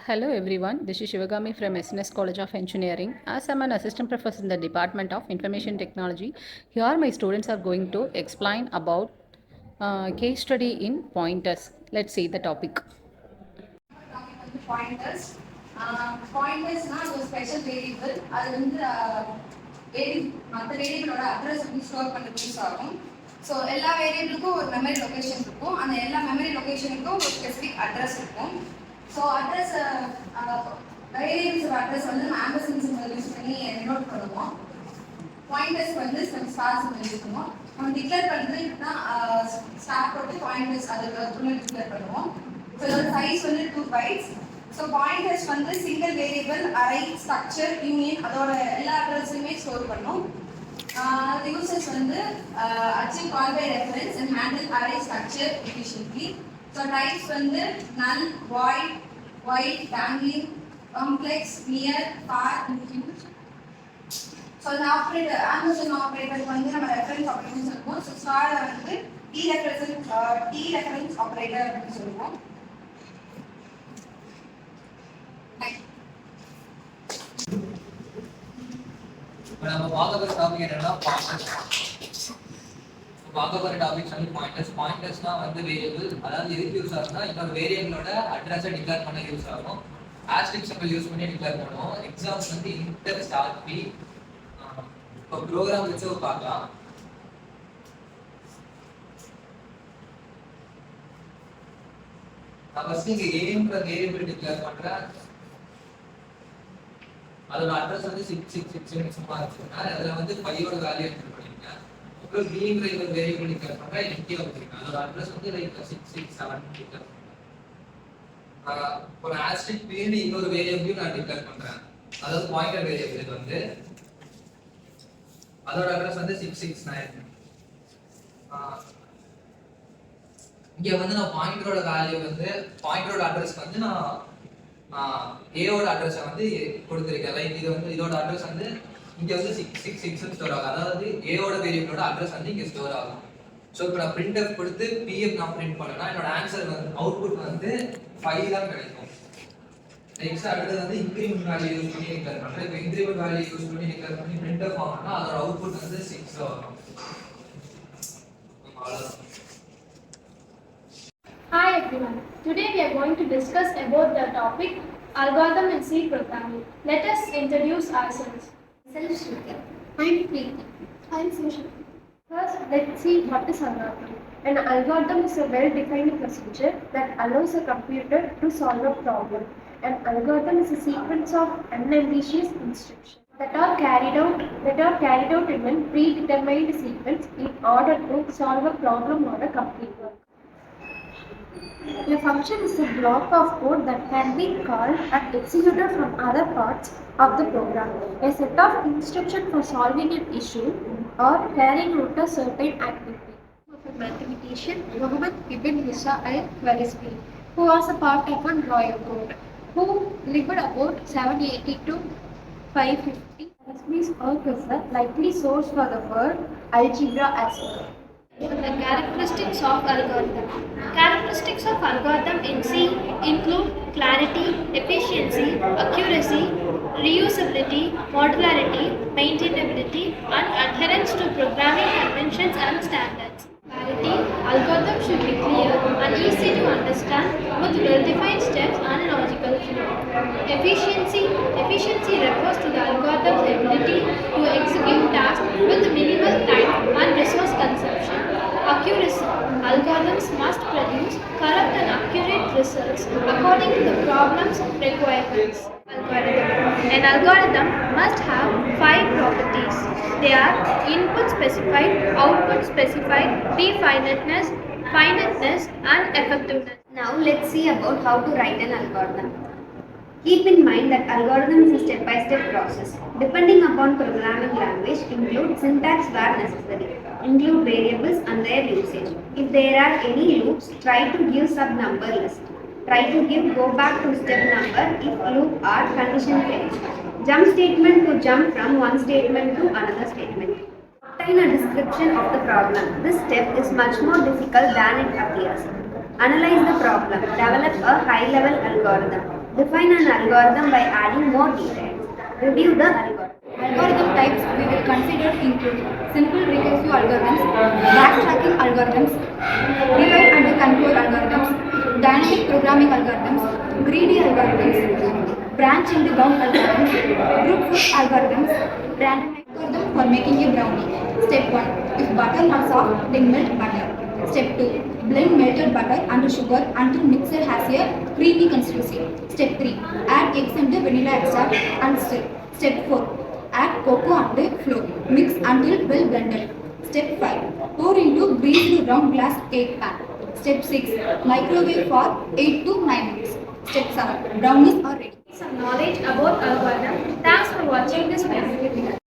Hello everyone, this is Shivagami from SNS College of Engineering. As I'm an assistant professor in the Department of Information Technology, here my students are going to explain about case study in pointers. Let's see the topic. Pointers. Pointers ஒரு special variable. அது வந்து மற்ற வேரியபிளோட address வந்து store பண்ணுறது use ஆகும். So எல்லா வேரியபிளுக்கும் ஒரு memory location இருக்கும். அந்த எல்லா மெமரி லொக்கேஷனுக்கும் ஒரு ஸ்பெசிஃபிக் அட்ரஸ் இருக்கும். ஸோ அட்ரஸ் வேரியபிள்ஸோட அட்ரஸ் வந்து நம்ம ஆம்பர்சன் சிம்பல் யூஸ் பண்ணி நோட் பண்ணுவோம். பாயிண்டர்ஸ் வந்து ஸ்டார் சிம்பல் யூஸ் பண்ணுவோம். நம்ம டிக்ளேர் பண்ணுறது இப்படிதான் ஸ்டார் போட்டு பாயிண்டர்ஸ் அதுக்கு டிக்ளேர் பண்ணுவோம். ஸோ இதோட சைஸ் வந்து 2 bytes. ஸோ பாயிண்டர்ஸ் வந்து single variable, array, structure, union அதோட எல்லா அட்ரஸுமே ஸ்டோர் பண்ணும். யூசர்ஸ் வந்து achieve call by reference and handle array structure efficiently. So types வந்து null, void, wide, dangling, complex, near, far, include. So இந்த operator ampersand operator வந்து நம்ம ரெஃபரன்ஸ் ஆப்ரேஷன் சொல்லுவோம். ஸோ ஸ்டார் வந்து டி ரெஃபரன்ஸ் ஆப்ரேட்டர் அப்படின்னு சொல்லுவோம். நம்ம பார்க்க போகிற டாபிக் என்னன்னா பார்க்க போகிற டாபிக்ஸ் வந்து பாயிண்டர்ஸ்னா வந்து வேரியபிள், அதாவது எதுக்கு யூஸ் ஆகும்னா இன்னொரு வேரியபிளோட அட்ரஸை டிக்ளேர் பண்ண யூஸ் ஆகும். ஆஸ்ட்ரிக் சிம்பிள் யூஸ் பண்ணி டிக்ளேர் பண்ணுவோம். எக்ஸாம்ஸ் வந்து இன்டர் ஸ்டார்ட் பி இப்போ ப்ரோக்ராம் வச்சு பார்க்கலாம். நான் ஃபர்ஸ்ட் இங்க ஏன்ற வேரியபிள் டிக்ளேர் பண்றேன். அதோட அட்ரஸ் வந்து 666 சும்மா வச்சிருக்கேன். அதுல வந்து 5 ஓட வேல்யூ என்டர் பண்ணிருக்கேன். அப்புறம் பீன்ற ஒரு வேரியபிள் டிக்ளேர் பண்றேன். எம்டியா வச்சிருக்கேன். அதோட அட்ரஸ் வந்து லைக் 667 டிக்ளேர் பண்றேன். ஒரு ஆஸ்ட்ரிக் பீன்னு இன்னொரு வேரியபிள் நான் டிக்ளேர் பண்றேன். அதாவது பாயிண்டர் வேரியபிள் இது வந்து அதோட அட்ரஸ் வந்து 669. இங்க வந்து நான் பாயிண்டரோட வேல்யூ வந்து பாயிண்டரோட அட்ரஸ் வந்து நான் ஏவோட அட்ரஸை வந்து கொடுத்துருக்கேன். லைக் இது வந்து இதோட அட்ரஸ் வந்து இங்கே வந்து 666 ஸ்டோர் ஆகும். அதாவது ஏவோட வேரியபிளோட அட்ரஸ் வந்து இங்கே ஸ்டோர் ஆகும். ஸோ இப்போ நான் பிரிண்ட் கொடுத்து பிஎஃப் நான் பிரிண்ட் பண்ணேன்னா என்னோட ஆன்சர் வந்து அவுட்புட் வந்து 5 தான் கிடைக்கும். நெக்ஸ்ட் அடுத்தது வந்து இன்க்ரிமெண்ட் வேல்யூ யூஸ் பண்ணி டிக்ளேர் பண்ணுறேன். இப்போ இன்க்ரிமெண்ட் வேல்யூ யூஸ் பண்ணி டிக்ளேர் பண்ணி பிரிண்ட் ஆகணும்னா அதோட அவுட்புட் வந்து 6 வரும். அவ்வளோதான். Hi everyone. Today we are going to discuss about the topic algorithm in C programming. Let us introduce ourselves. Self-Shruti. I'm Preeti. I'm Sushant. First, let's see what is algorithm. An algorithm is a well-defined procedure that allows a computer to solve a problem. An algorithm is a sequence of unambiguous instructions that are carried out in a predetermined sequence in order to solve a problem or a complete work. A function is a block of code that can be called and executed from other parts of the program. A set of instructions for solving an issue or carrying out a certain activity. Of a mathematician, Muhammad ibn Isa al-Khwarizmi, who was a part of a royal court, who lived about 780 to 550. Khwarizmi's work is the likely source for the word algebra as well. The characteristics of algorithm. Characteristics of algorithm in C include clarity, efficiency, accuracy, reusability, modularity, maintainability, and adherence to programming conventions and standards. Clarity. Algorithm should be clear and easy to understand with well-defined steps and a logical flow. Efficiency. Efficiency refers to the algorithm's ability to execute tasks with minimal time and resource consumption. Accuracy. Algorithms must produce correct and accurate results according to the problem's requirements. Algorithm. An algorithm must have 5 properties. They are input specified, output specified, definiteness, finiteness, and effectiveness. Now let's see about how to write an algorithm. Keep in mind that algorithm is a step-by-step process. Depending upon programming language, include syntax where necessary, include variables and their usage. If there are any loops, try to give sub-number list. Try to give go back to step number if loop or condition fails. Jump statement to jump from one statement to another statement. Obtain a description of the problem. This step is much more difficult than it appears. Analyze the problem. Develop a high-level algorithm. Define an algorithm by adding more details. Review the algorithm. Algorithm types we will consider include simple recursive algorithms, backtracking algorithms, divide and control algorithms, dynamic programming algorithms, greedy algorithms, branch and bound algorithms, brute force algorithms, random algorithm for making a brownie. Step 1. If butter not soft, then melt butter. Step 2. Blend melted butter and sugar until mixture has a creamy consistency. Step 3. Add eggs and vanilla extract and stir. Step 4. Add cocoa and flour. Mix until well blended. Step 5. Pour into greased round glass cake pan. Step 6. Microwave for 8 to 9 minutes. Step 7. Brownies are ready. Some knowledge about algorithm. Thanks for watching this video.